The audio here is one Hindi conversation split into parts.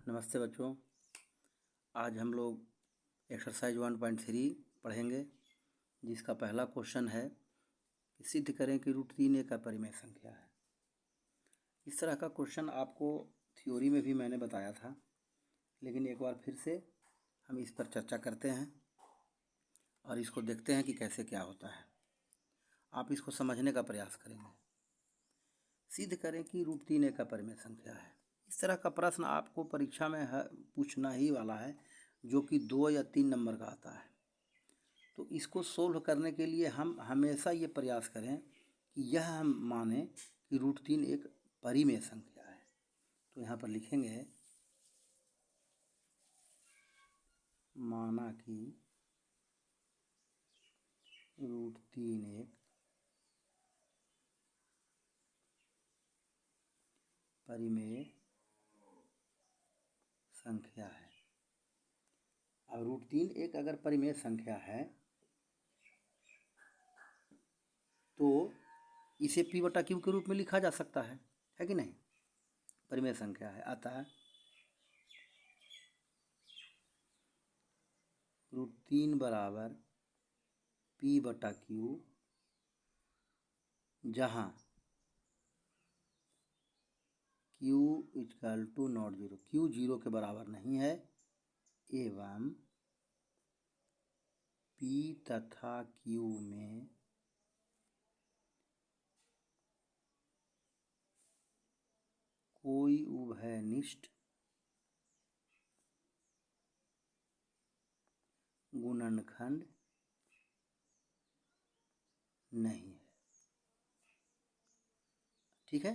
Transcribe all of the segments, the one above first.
नमस्ते बच्चों। आज हम लोग एक्सरसाइज 1.3 पढ़ेंगे, जिसका पहला क्वेश्चन है कि सिद्ध करें कि √3 एक अपरिमेय संख्या है। इस तरह का क्वेश्चन आपको थ्योरी में भी मैंने बताया था, लेकिन एक बार फिर से हम इस पर चर्चा करते हैं और इसको देखते हैं कि कैसे क्या होता है। आप इसको समझने का प्रयास करेंगे। सिद्ध करें कि √3 एक अपरिमेय संख्या है। इस तरह का प्रश्न आपको परीक्षा में पूछना ही वाला है, जो कि 2 या 3 नंबर का आता है। तो इसको सोल्व करने के लिए हम हमेशा ये प्रयास करें कि यह हम माने कि √3 एक परिमेय संख्या है। तो यहाँ पर लिखेंगे माना कि √3 एक परिमेय संख्या है। अब √3 एक अगर परिमेय संख्या है तो इसे P/Q के रूप में लिखा जा सकता है कि नहीं? परिमेय संख्या है, आता है √3 बराबर P/Q, जहाँ Q = नॉट जीरो, Q 0 के बराबर नहीं है एवं P तथा Q में कोई उभयनिष्ठ गुणनखंड नहीं है। ठीक है,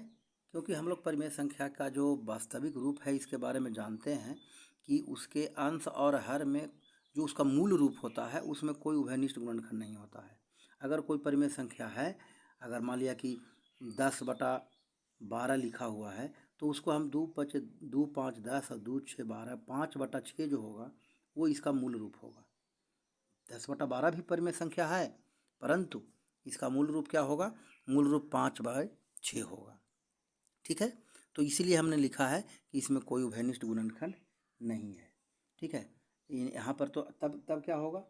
क्योंकि हम लोग परिमेय संख्या का जो वास्तविक रूप है इसके बारे में जानते हैं कि उसके अंश और हर में जो उसका मूल रूप होता है उसमें कोई उभयनिष्ठ गुणनखंड नहीं होता है। अगर कोई परिमेय संख्या है, अगर मान लिया कि 10/12 लिखा हुआ है, तो उसको हम 2 5 10 और 2 6 12, 5/6 जो होगा वो इसका मूल रूप होगा। 10/12 भी परिमेय संख्या है, परंतु इसका मूल रूप क्या होगा? मूल रूप 5/6 होगा। ठीक है, तो इसीलिए हमने लिखा है कि इसमें कोई उभयनिष्ठ गुणनखंड नहीं है। ठीक है, यहाँ पर तो तब क्या होगा?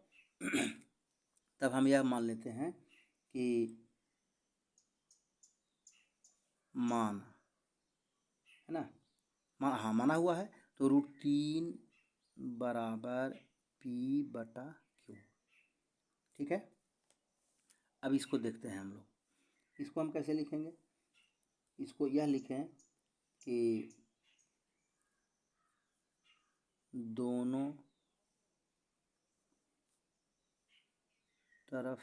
तब हम यह मान लेते हैं कि मान है ना, माना हुआ है, तो √3 बराबर P/Q। ठीक है, अब इसको देखते हैं हम लोग। इसको हम कैसे लिखेंगे? इसको यह लिखें कि दोनों तरफ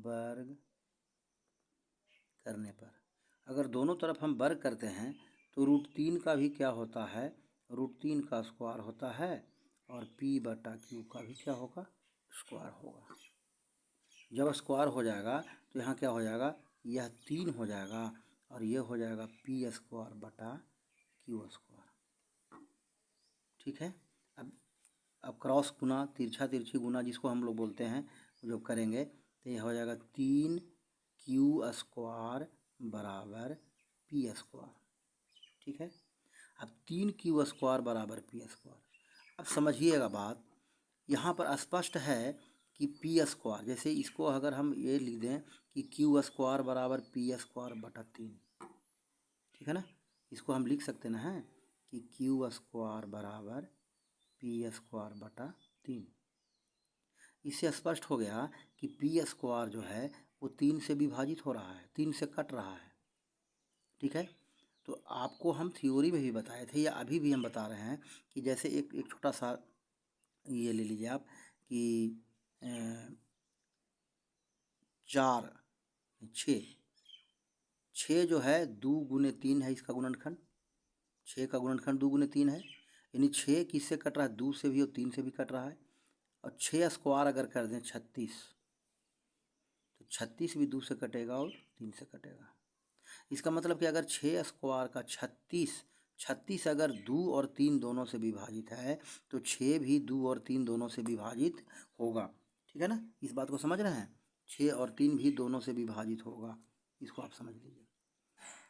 वर्ग करने पर, अगर दोनों तरफ हम वर्ग करते हैं तो √3 का भी क्या होता है? √3 का स्क्वायर होता है और P/Q का भी क्या होगा? स्क्वायर होगा। जब स्क्वायर हो जाएगा तो यहाँ क्या हो जाएगा? यह 3 हो जाएगा और यह हो जाएगा P²/Q²। ठीक है, अब क्रॉस गुना, तिरछा तिरछी गुना जिसको हम लोग बोलते हैं, जो करेंगे तो यह हो जाएगा 3Q² बराबर P²। ठीक है, अब 3Q² बराबर P²। अब समझिएगा बात, यहाँ पर स्पष्ट है कि P², जैसे इसको अगर हम ये लिख दें कि Q² बराबर P²/3, ठीक है ना, इसको हम लिख सकते ना हैं कि Q² बराबर P²/3। इससे स्पष्ट हो गया कि P² जो है वो 3 से विभाजित हो रहा है, 3 से कट रहा है। ठीक है, तो आपको हम थ्योरी में भी बताए थे या अभी भी हम बता रहे हैं कि जैसे एक छोटा सा ये ले लीजिए आप कि 4 6 जो है 2 × 3 है, इसका गुणनखंड 6 का गुणनखंड 2 × 3 है, यानी 6 किससे कट रहा है? 2 से भी और 3 से भी कट रहा है। और 6² अगर कर दें 36, तो 36 भी 2 से कटेगा और 3 से कटेगा। इसका मतलब कि अगर 6² का 36 अगर 2 और 3 दोनों से विभाजित है तो 6 भी 2 और 3 दोनों से विभाजित होगा। ठीक है ना, इस बात को समझ रहे हैं? 6 और 3 भी दोनों से विभाजित होगा, इसको आप समझ लीजिए।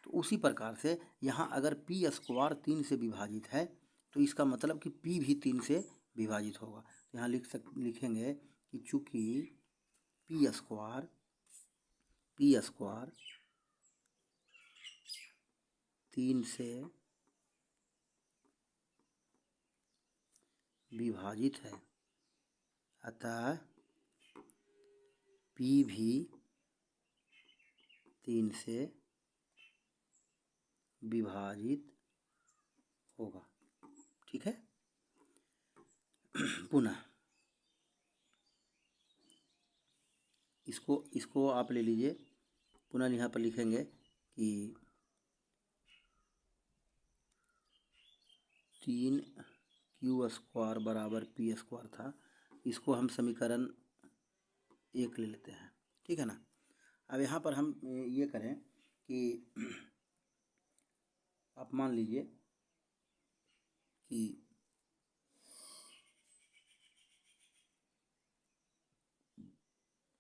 तो उसी प्रकार से यहाँ अगर पी स्क्वायर 3 से विभाजित है तो इसका मतलब कि पी भी 3 से विभाजित होगा। तो यहाँ लिखेंगे कि चूँकि पी स्क्वायर 3 से विभाजित है, अतः P भी 3 से विभाजित होगा। ठीक है। पुनः इसको आप ले लीजिए। पुनः यहाँ पर लिखेंगे कि 3q² बराबर p² था। इसको हम समीकरण 1 ले लेते हैं। ठीक है ना। अब यहाँ पर हम ये करें कि आप मान लीजिए कि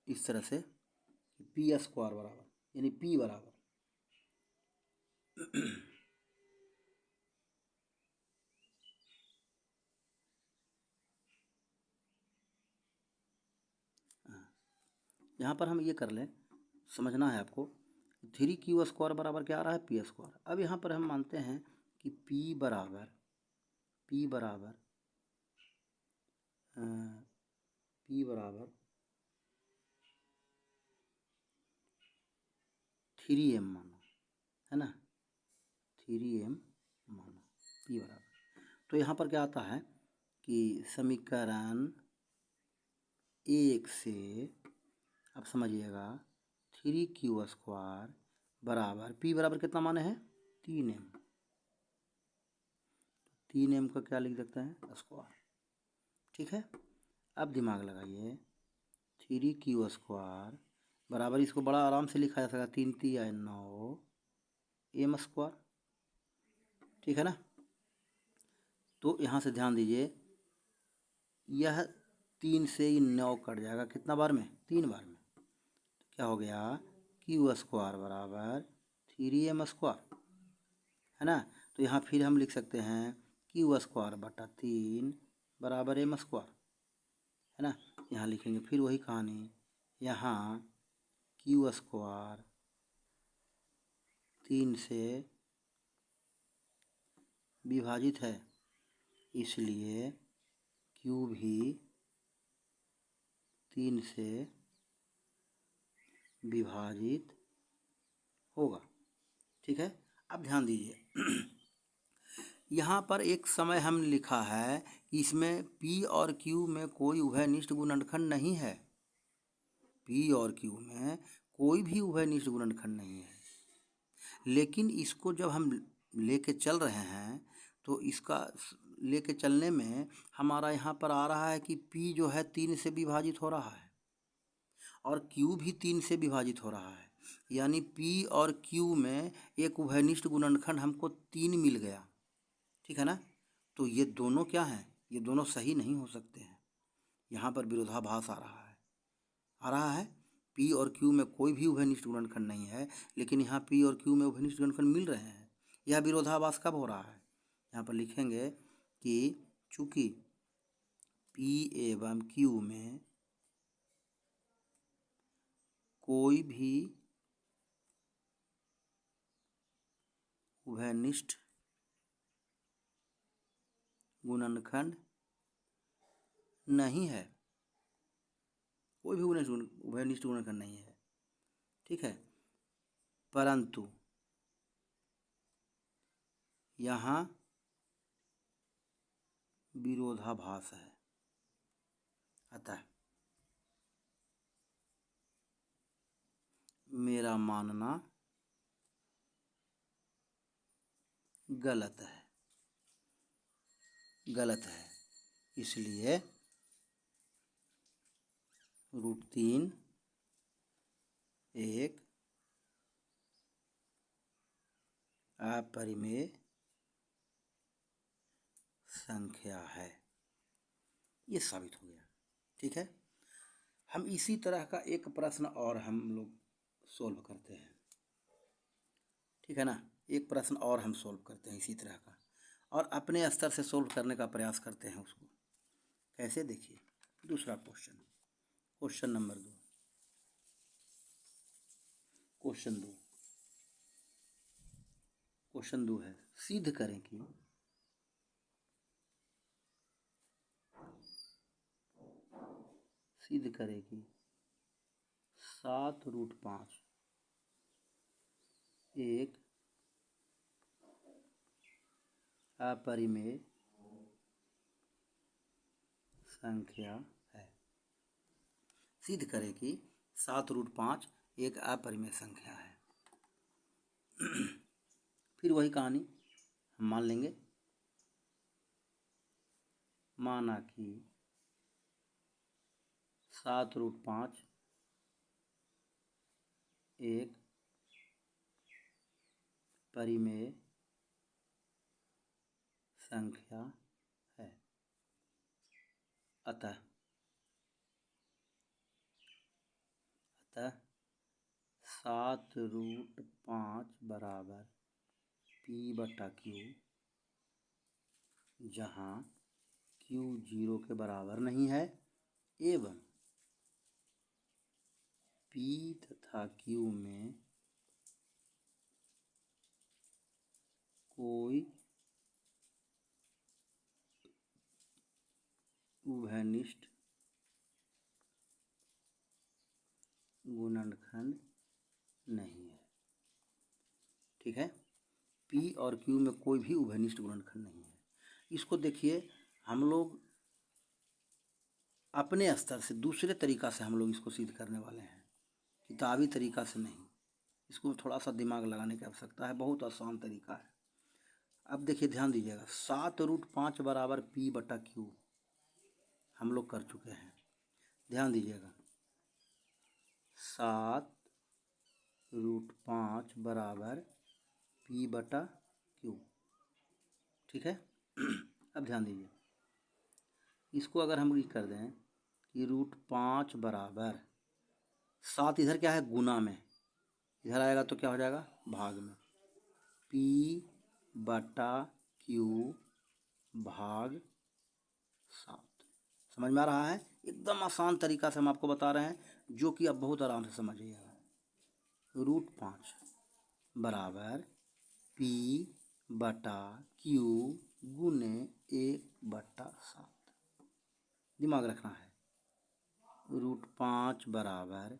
इस तरह से p² बराबर यानी p बराबर यहाँ पर हम ये कर लें, समझना है आपको। 3q² बराबर क्या आ रहा है, p²। अब यहाँ पर हम मानते हैं कि p बराबर 3m माना है ना, 3m माना p बराबर। तो यहाँ पर क्या आता है कि समीकरण 1 से अब समझिएगा 3q² बराबर p बराबर कितना माने हैं, 3m। 3m का क्या लिख सकते हैं, स्क्वायर। ठीक है। अब दिमाग लगाइए, 3q² बराबर, इसको बड़ा आराम से लिखा जा सकता है, 3 3 9 m²। ठीक है ना। तो यहाँ से ध्यान दीजिए, यह 3 से ही 9 कट जाएगा, कितना बार में, 3 बार में। तो क्या हो गया, q² बराबर 3m², है ना। तो यहाँ फिर हम लिख सकते हैं q² बटा 3 बराबर m², है ना। यहाँ लिखेंगे फिर वही कहानी, यहाँ q² 3 से विभाजित है, इसलिए q भी 3 से विभाजित होगा। ठीक है। अब ध्यान दीजिए यहाँ पर एक समय हम लिखा है कि इसमें p और q में कोई उभयनिष्ठ गुणनखंड नहीं है। p और q में कोई भी उभयनिष्ठ गुणनखंड नहीं है, लेकिन इसको जब हम लेके चल रहे हैं तो इसका लेके चलने में हमारा यहाँ पर आ रहा है कि p जो है 3 से विभाजित हो रहा है और q भी 3 से विभाजित हो रहा है, यानी p और q में एक उभयनिष्ठ गुणनखंड हमको 3 मिल गया। ठीक है ना। तो ये दोनों क्या हैं, ये दोनों सही नहीं हो सकते हैं। यहाँ पर विरोधाभास आ रहा है। p और q में कोई भी उभयनिष्ठ गुणनखंड नहीं है, लेकिन यहाँ p और q में उभयनिष्ठ गुणनखंड मिल रहे हैं। यह विरोधाभास कब हो रहा है, यहाँ पर लिखेंगे कि चूंकि p एवं q में कोई भी उभयनिष्ठ गुणनखंड नहीं है, कोई भी उभयनिष्ठ गुणनखंड नहीं है। ठीक है। परंतु यहाँ विरोधाभास है, अतः मेरा मानना गलत है। इसलिए √3 एक अपरिमेय संख्या है। ये साबित हो गया। ठीक है। हम इसी तरह का एक प्रश्न और हम लोग सोल्व करते हैं। ठीक है ना। एक प्रश्न और हम सोल्व करते हैं इसी तरह का, और अपने स्तर से सोल्व करने का प्रयास करते हैं उसको। कैसे, देखिए दूसरा क्वेश्चन, क्वेश्चन नंबर 2। क्वेश्चन 2 है, सिद्ध करें कि सिद्ध करें कि 7√5 एक अपरिमेय संख्या है। सिद्ध करें कि 7√5 एक अपरिमेय संख्या है। फिर वही कहानी हम मान लेंगे। माना कि 7√5 एक परिमेय संख्या है, अतः 7√5 बराबर P/Q, जहाँ Q 0 के बराबर नहीं है एवं P तथा Q में कोई उभयनिष्ठ गुणनखंड नहीं है। ठीक है, P और Q में कोई भी उभयनिष्ठ गुणनखंड नहीं है। इसको देखिए, हम लोग अपने स्तर से दूसरे तरीका से हम लोग इसको सिद्ध करने वाले हैं, किताबी तरीका से नहीं। इसको थोड़ा सा दिमाग लगाने की आवश्यकता है, बहुत आसान तरीका है। अब देखिए, ध्यान दीजिएगा, 7√5 बराबर P/Q हम लोग कर चुके हैं। ध्यान दीजिएगा, 7√5 बराबर P/Q। ठीक है। अब ध्यान दीजिए, इसको अगर हम कर दें कि √5 बराबर 7, इधर क्या है गुना में, इधर आएगा तो क्या हो जाएगा भाग में, P/Q भाग 7। समझ में आ रहा है? एकदम आसान तरीका से हम आपको बता रहे हैं, जो कि आप बहुत आराम से समझिएगा। √5 बराबर P/Q गुने 1/7। दिमाग रखना है, √5 बराबर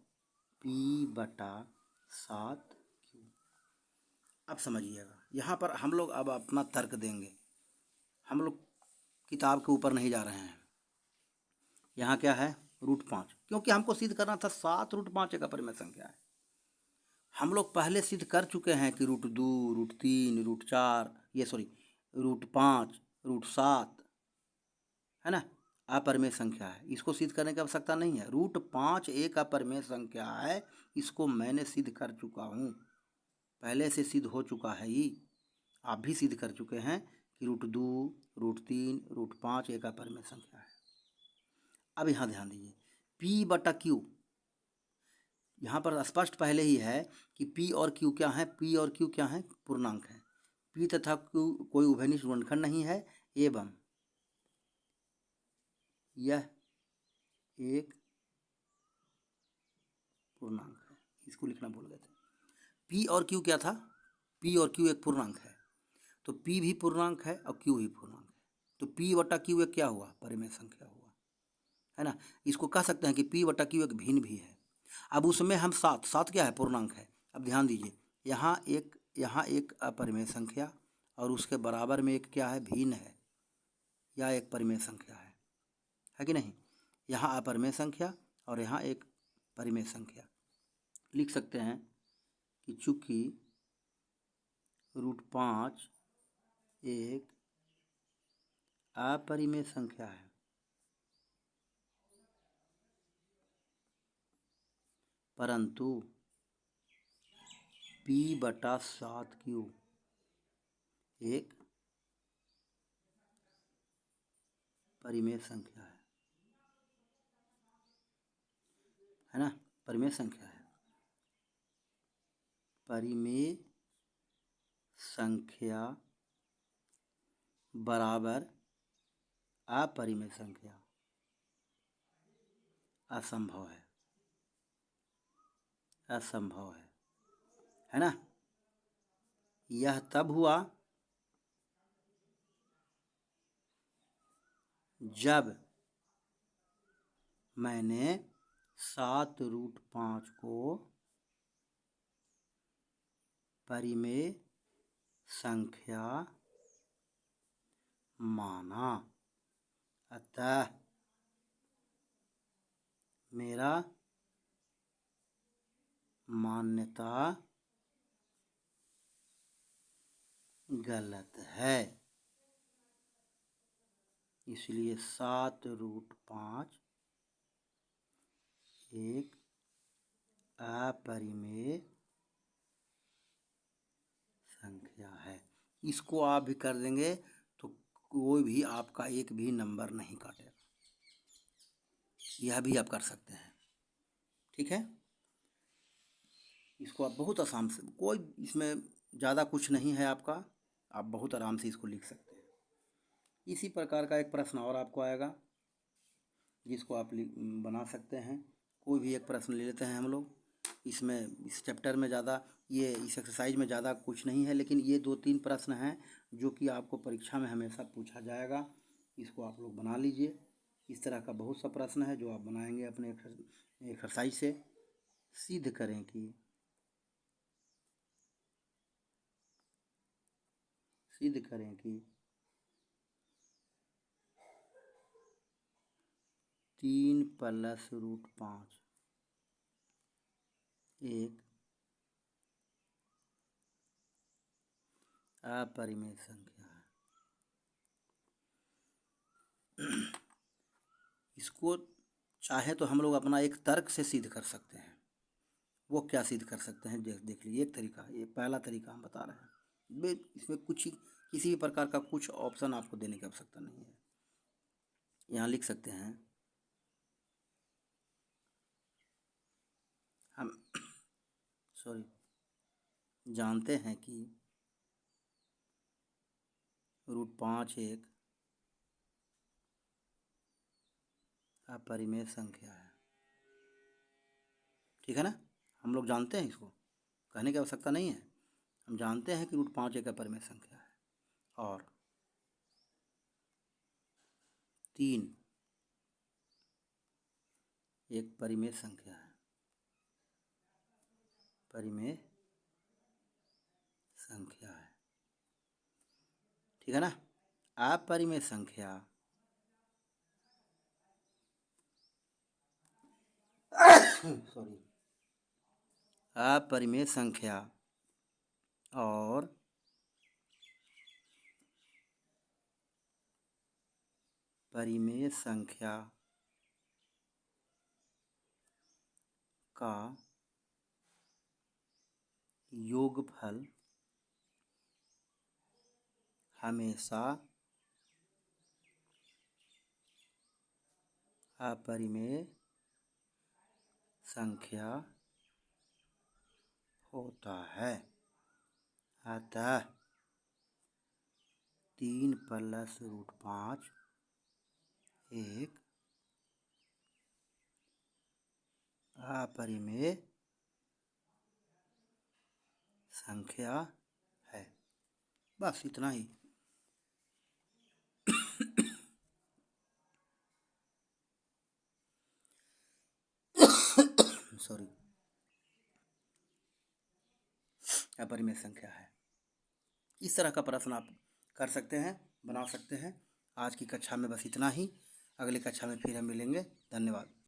P/7Q। अब समझिएगा, यहाँ पर हम लोग अब अपना तर्क देंगे। हम लोग किताब के ऊपर नहीं जा रहे हैं। यहाँ क्या है √5, क्योंकि हमको सिद्ध करना था 7√5 एक अपरिमेय संख्या है। हम लोग पहले सिद्ध कर चुके हैं कि √2, √3, √4, √5, √7 है ना, अपरिमेय संख्या है। इसको सिद्ध करने की आवश्यकता नहीं है। √5 एक अपरिमेय संख्या है, इसको मैंने सिद्ध कर चुका हूँ, पहले से सिद्ध हो चुका है ही। आप भी सिद्ध कर चुके हैं कि √2, √3, √5 एक अपरिमेय संख्या है। अब यहाँ ध्यान दीजिए, P/Q, यहाँ पर स्पष्ट पहले ही है कि P और Q क्या है, P और Q क्या है, पूर्णांक है। P तथा Q कोई उभयनिष्ठ गुणनखंड नहीं है एवं यह एक पूर्णांक है। इसको लिखना भूल गए थे। P और Q क्या था, P और Q एक पूर्णांक है, तो P भी पूर्णांक है और Q भी पूर्णांक है, तो P/Q एक क्या हुआ, परिमेय संख्या हुआ, है ना। इसको कह सकते हैं कि P/Q एक भिन्न भी है। अब उसमें हम 7 क्या है, पूर्णांक है। अब ध्यान दीजिए, यहाँ एक अपरिमेय संख्या और उसके बराबर में एक क्या है, भिन्न है, या एक परिमेय संख्या है कि नहीं। यहाँ अपरिमेय संख्या और यहाँ एक परिमेय संख्या। लिख सकते हैं कि चूंकि √5 एक अपरिमेय संख्या है, परंतु P/7Q एक परिमेय संख्या है ना, परिमेय संख्या है। परिमेय संख्या बराबर अपरिमेय संख्या असंभव है, असंभव है ना। यह तब हुआ जब मैंने 7√5 को परिमेय संख्या माना। अतः मेरा मान्यता गलत है। इसलिए 7√5 एक अपरिमेय संख्या है। इसको आप भी कर देंगे तो कोई भी आपका एक भी नंबर नहीं काटेगा। यह भी आप कर सकते हैं, ठीक है। इसको आप बहुत आसान से, कोई इसमें ज़्यादा कुछ नहीं है आपका, आप बहुत आराम से इसको लिख सकते हैं। इसी प्रकार का एक प्रश्न और आपको आएगा जिसको आप बना सकते हैं। कोई भी एक प्रश्न ले लेते हैं हम लोग। इसमें इस चैप्टर में ज़्यादा, ये इस एक्सरसाइज में ज़्यादा कुछ नहीं है, लेकिन ये 2-3 प्रश्न हैं जो कि आपको परीक्षा में हमेशा पूछा जाएगा। इसको आप लोग बना लीजिए। इस तरह का बहुत सा प्रश्न है जो आप बनाएंगे अपने एक्सरसाइज से। सिद्ध करें कि 3 + √5 एक अपरिमेय संख्या है। इसको चाहे तो हम लोग अपना एक तर्क से सिद्ध कर सकते हैं। वो क्या सिद्ध कर सकते हैं देख लीजिए। एक तरीका, ये पहला तरीका हम बता रहे हैं। इसमें कुछ किसी भी प्रकार का कुछ ऑप्शन आपको देने की आवश्यकता नहीं है। यहाँ लिख सकते हैं हम जानते हैं कि √5 एक अपरिमेय संख्या है, ठीक है ना। हम लोग जानते हैं, इसको कहने की आवश्यकता नहीं है। हम जानते हैं कि √5 एक अपरिमेय संख्या है और 3 एक परिमेय संख्या है। परिमेय संख्या है, ठीक है ना। अपरिमेय संख्या अपरिमेय संख्या और परिमेय संख्या का योगफल हमेशा अपरिमेय संख्या होता है। अतः 3 + √5 एक अपरिमेय संख्या है। बस इतना ही। अपरिमेय संख्या है। इस तरह का प्रश्न आप कर सकते हैं, बना सकते हैं। आज की कक्षा में बस इतना ही। अगली कक्षा में फिर हम मिलेंगे। धन्यवाद।